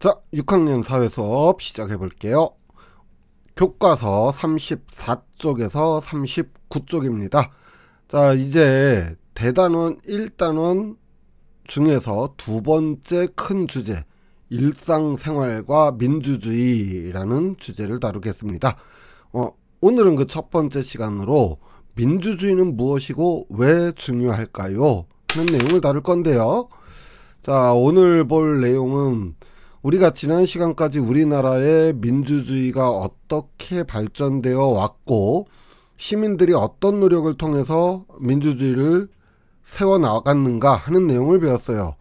자, 6학년 사회수업 시작해 볼게요. 교과서 34쪽에서 39쪽입니다. 자, 이제 대단원 1단원 중에서 두 번째 큰 주제, 일상생활과 민주주의라는 주제를 다루겠습니다. 오늘은 그 첫 번째 시간으로 민주주의는 무엇이고 왜 중요할까요? 하는 내용을 다룰 건데요. 자, 오늘 볼 내용은 우리가 지난 시간까지 우리나라의 민주주의가 어떻게 발전되어 왔고 시민들이 어떤 노력을 통해서 민주주의를 세워나갔는가 하는 내용을 배웠어요.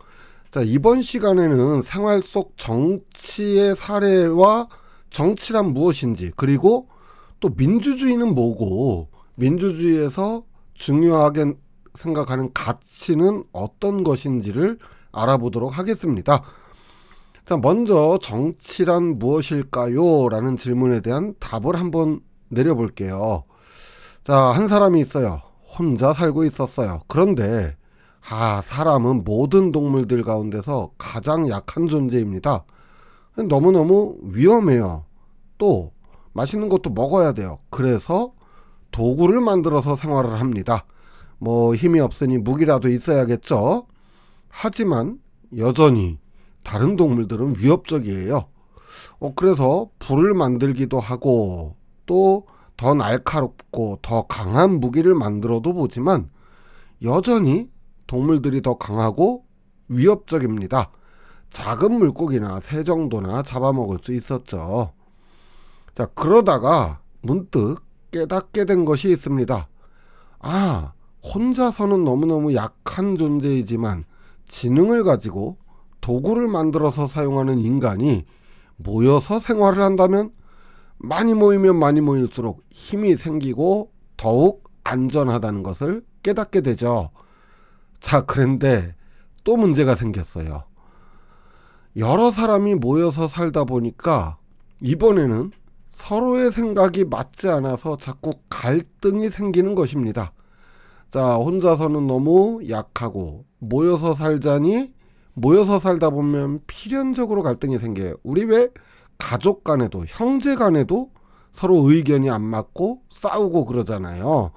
자, 이번 시간에는 생활 속 정치의 사례와 정치란 무엇인지, 그리고 또 민주주의는 뭐고 민주주의에서 중요하게 생각하는 가치는 어떤 것인지를 알아보도록 하겠습니다. 자, 먼저 정치란 무엇일까요? 라는 질문에 대한 답을 한번 내려볼게요. 자, 한 사람이 있어요. 혼자 살고 있었어요. 그런데 사람은 모든 동물들 가운데서 가장 약한 존재입니다. 너무너무 위험해요. 또 맛있는 것도 먹어야 돼요. 그래서 도구를 만들어서 생활을 합니다. 힘이 없으니 무기라도 있어야겠죠. 하지만 여전히 다른 동물들은 위협적이에요. 그래서 불을 만들기도 하고 또 더 날카롭고 더 강한 무기를 만들어도 보지만 여전히 동물들이 더 강하고 위협적입니다. 작은 물고기나 새 정도나 잡아먹을 수 있었죠. 자, 그러다가 문득 깨닫게 된 것이 있습니다. 혼자서는 너무너무 약한 존재이지만 지능을 가지고 도구를 만들어서 사용하는 인간이 모여서 생활을 한다면 많이 모이면 많이 모일수록 힘이 생기고 더욱 안전하다는 것을 깨닫게 되죠. 자, 그런데 또 문제가 생겼어요. 여러 사람이 모여서 살다 보니까 이번에는 서로의 생각이 맞지 않아서 자꾸 갈등이 생기는 것입니다. 자, 혼자서는 너무 약하고 모여서 살다 보면 필연적으로 갈등이 생겨요. 우리 왜 가족 간에도 형제 간에도 서로 의견이 안 맞고 싸우고 그러잖아요.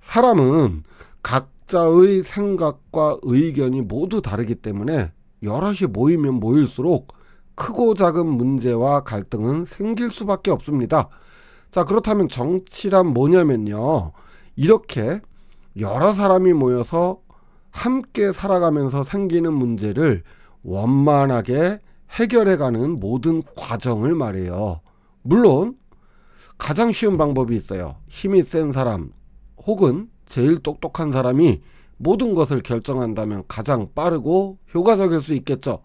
사람은 각자의 생각과 의견이 모두 다르기 때문에 여럿이 모이면 모일수록 크고 작은 문제와 갈등은 생길 수밖에 없습니다. 자, 그렇다면 정치란 뭐냐면요, 이렇게 여러 사람이 모여서 함께 살아가면서 생기는 문제를 원만하게 해결해가는 모든 과정을 말해요. 물론 가장 쉬운 방법이 있어요. 힘이 센 사람 혹은 제일 똑똑한 사람이 모든 것을 결정한다면 가장 빠르고 효과적일 수 있겠죠.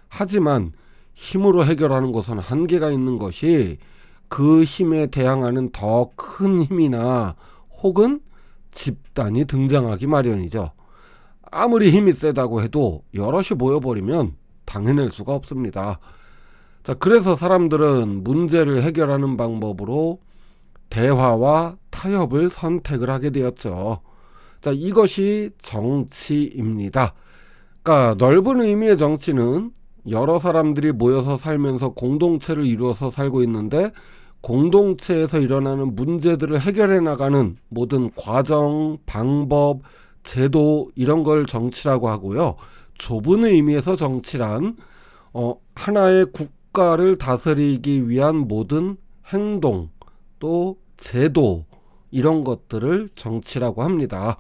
하지만 힘으로 해결하는 것은 한계가 있는 것이, 그 힘에 대항하는 더 큰 힘이나 혹은 집단이 등장하기 마련이죠. 아무리 힘이 세다고 해도 여럿이 모여버리면 당해낼 수가 없습니다. 자, 그래서 사람들은 문제를 해결하는 방법으로 대화와 타협을 선택을 하게 되었죠. 자, 이것이 정치입니다. 그러니까 넓은 의미의 정치는 여러 사람들이 모여서 살면서 공동체를 이루어서 살고 있는데 공동체에서 일어나는 문제들을 해결해 나가는 모든 과정, 방법, 제도, 이런 걸 정치라고 하고요. 좁은 의미에서 정치란 하나의 국가를 다스리기 위한 모든 행동, 또 제도, 이런 것들을 정치라고 합니다.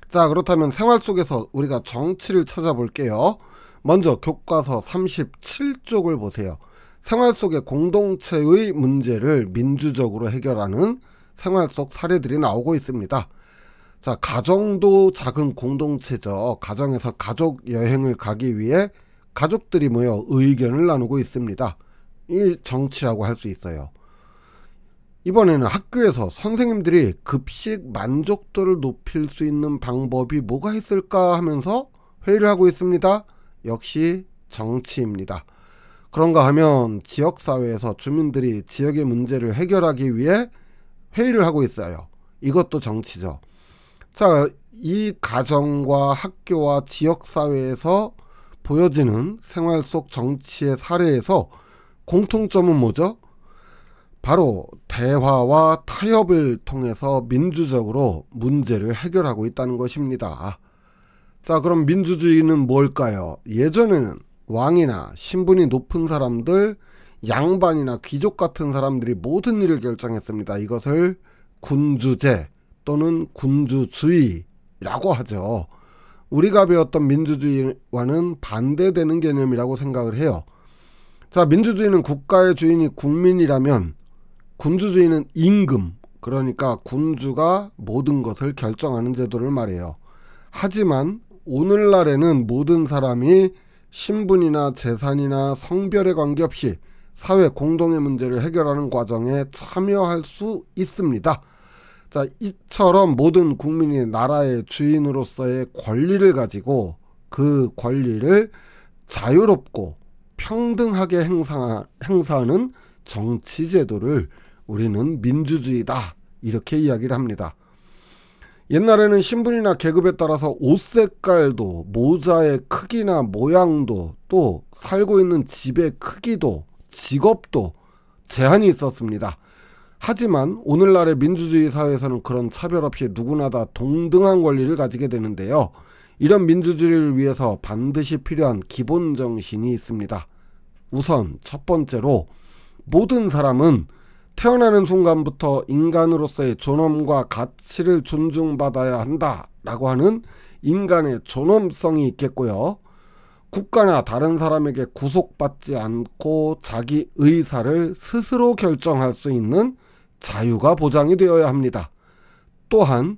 자, 그렇다면 생활 속에서 우리가 정치를 찾아볼게요. 먼저 교과서 37쪽을 보세요. 생활 속의 공동체의 문제를 민주적으로 해결하는 생활 속 사례들이 나오고 있습니다. 자, 가정도 작은 공동체죠. 가정에서 가족 여행을 가기 위해 가족들이 모여 의견을 나누고 있습니다. 이 정치라고 할 수 있어요. 이번에는 학교에서 선생님들이 급식 만족도를 높일 수 있는 방법이 뭐가 있을까 하면서 회의를 하고 있습니다. 역시 정치입니다. 그런가 하면 지역사회에서 주민들이 지역의 문제를 해결하기 위해 회의를 하고 있어요. 이것도 정치죠. 자, 이 가정과 학교와 지역사회에서 보여지는 생활 속 정치의 사례에서 공통점은 뭐죠? 바로 대화와 타협을 통해서 민주적으로 문제를 해결하고 있다는 것입니다. 자, 그럼 민주주의는 뭘까요? 예전에는 왕이나 신분이 높은 사람들, 양반이나 귀족 같은 사람들이 모든 일을 결정했습니다. 이것을 군주제 또는 군주주의라고 하죠. 우리가 배웠던 민주주의와는 반대되는 개념이라고 생각을 해요. 자, 민주주의는 국가의 주인이 국민이라면 군주주의는 임금, 그러니까 군주가 모든 것을 결정하는 제도를 말해요. 하지만 오늘날에는 모든 사람이 신분이나 재산이나 성별에 관계없이 사회 공동의 문제를 해결하는 과정에 참여할 수 있습니다. 자, 이처럼 모든 국민이 나라의 주인으로서의 권리를 가지고 그 권리를 자유롭고 평등하게 행사하는 정치제도를 우리는 민주주의다, 이렇게 이야기를 합니다. 옛날에는 신분이나 계급에 따라서 옷 색깔도, 모자의 크기나 모양도, 또 살고 있는 집의 크기도, 직업도 제한이 있었습니다. 하지만 오늘날의 민주주의 사회에서는 그런 차별 없이 누구나 다 동등한 권리를 가지게 되는데요. 이런 민주주의를 위해서 반드시 필요한 기본 정신이 있습니다. 우선 첫 번째로 모든 사람은 태어나는 순간부터 인간으로서의 존엄과 가치를 존중받아야 한다라고 하는 인간의 존엄성이 있겠고요. 국가나 다른 사람에게 구속받지 않고 자기 의사를 스스로 결정할 수 있는 자유가 보장이 되어야 합니다. 또한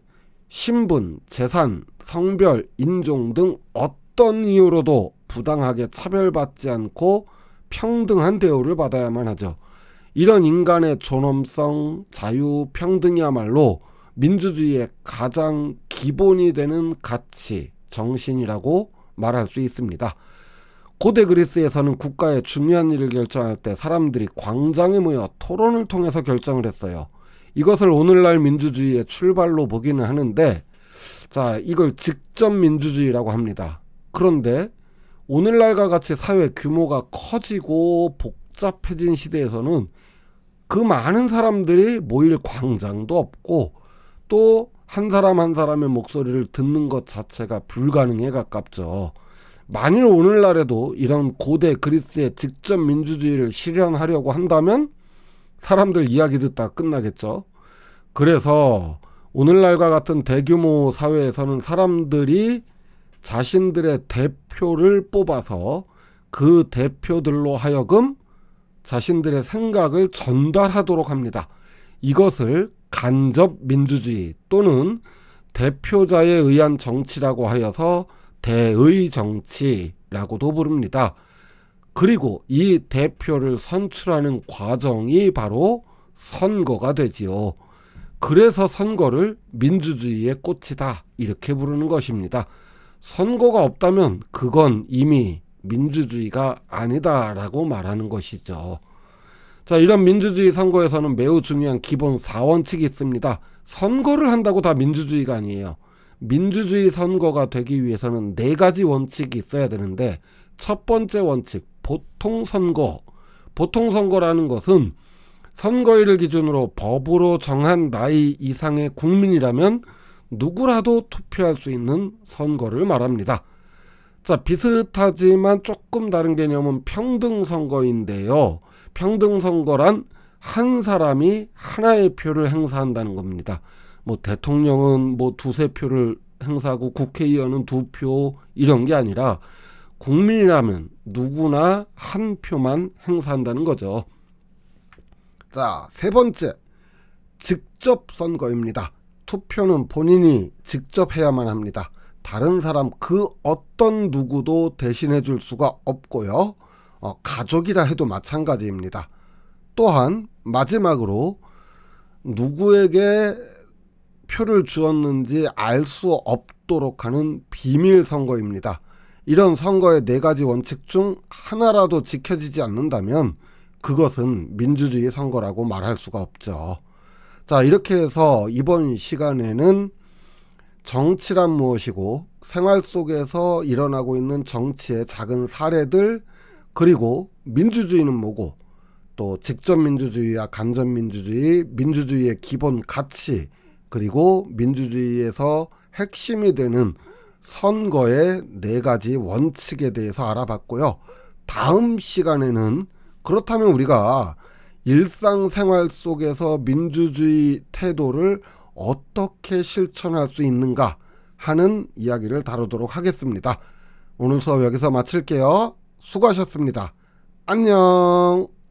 신분, 재산, 성별, 인종 등 어떤 이유로도 부당하게 차별받지 않고 평등한 대우를 받아야만 하죠. 이런 인간의 존엄성, 자유, 평등이야말로 민주주의의 가장 기본이 되는 가치, 정신이라고 말할 수 있습니다. 고대 그리스에서는 국가의 중요한 일을 결정할 때 사람들이 광장에 모여 토론을 통해서 결정을 했어요. 이것을 오늘날 민주주의의 출발로 보기는 하는데, 자, 이걸 직접 민주주의라고 합니다. 그런데 오늘날과 같이 사회 규모가 커지고 복잡해진 시대에서는 그 많은 사람들이 모일 광장도 없고, 또 한 사람 한 사람의 목소리를 듣는 것 자체가 불가능에 가깝죠. 만일 오늘날에도 이런 고대 그리스의 직접 민주주의를 실현하려고 한다면 사람들 이야기 듣다 끝나겠죠. 그래서 오늘날과 같은 대규모 사회에서는 사람들이 자신들의 대표를 뽑아서 그 대표들로 하여금 자신들의 생각을 전달하도록 합니다. 이것을 간접 민주주의 또는 대표자에 의한 정치라고 하여서 대의 정치라고도 부릅니다. 그리고 이 대표를 선출하는 과정이 바로 선거가 되지요. 그래서 선거를 민주주의의 꽃이다, 이렇게 부르는 것입니다. 선거가 없다면 그건 이미 민주주의가 아니다라고 말하는 것이죠. 자, 이런 민주주의 선거에서는 매우 중요한 기본 4원칙이 있습니다. 선거를 한다고 다 민주주의가 아니에요. 민주주의 선거가 되기 위해서는 4가지 원칙이 있어야 되는데, 첫 번째 원칙, 보통선거. 보통선거라는 것은 선거일을 기준으로 법으로 정한 나이 이상의 국민이라면 누구라도 투표할 수 있는 선거를 말합니다. 자, 비슷하지만 조금 다른 개념은 평등선거인데요. 평등선거란 한 사람이 하나의 표를 행사한다는 겁니다. 뭐 대통령은 뭐 2~3표를 행사하고 국회의원은 2표, 이런 게 아니라 국민이라면 누구나 한 표만 행사한다는 거죠. 자, 세 번째, 직접 선거입니다. 투표는 본인이 직접 해야만 합니다. 다른 사람 그 어떤 누구도 대신해 줄 수가 없고요. 가족이라 해도 마찬가지입니다. 또한 마지막으로 누구에게 표를 주었는지 알 수 없도록 하는 비밀 선거입니다. 이런 선거의 4가지 원칙 중 하나라도 지켜지지 않는다면 그것은 민주주의 선거라고 말할 수가 없죠. 자, 이렇게 해서 이번 시간에는 정치란 무엇이고 생활 속에서 일어나고 있는 정치의 작은 사례들, 그리고 민주주의는 뭐고, 또 직접민주주의와 간접민주주의, 민주주의의 기본 가치, 그리고 민주주의에서 핵심이 되는 선거의 4가지 원칙에 대해서 알아봤고요. 다음 시간에는 그렇다면 우리가 일상생활 속에서 민주주의 태도를 어떻게 실천할 수 있는가 하는 이야기를 다루도록 하겠습니다. 오늘 수업 여기서 마칠게요. 수고하셨습니다. 안녕.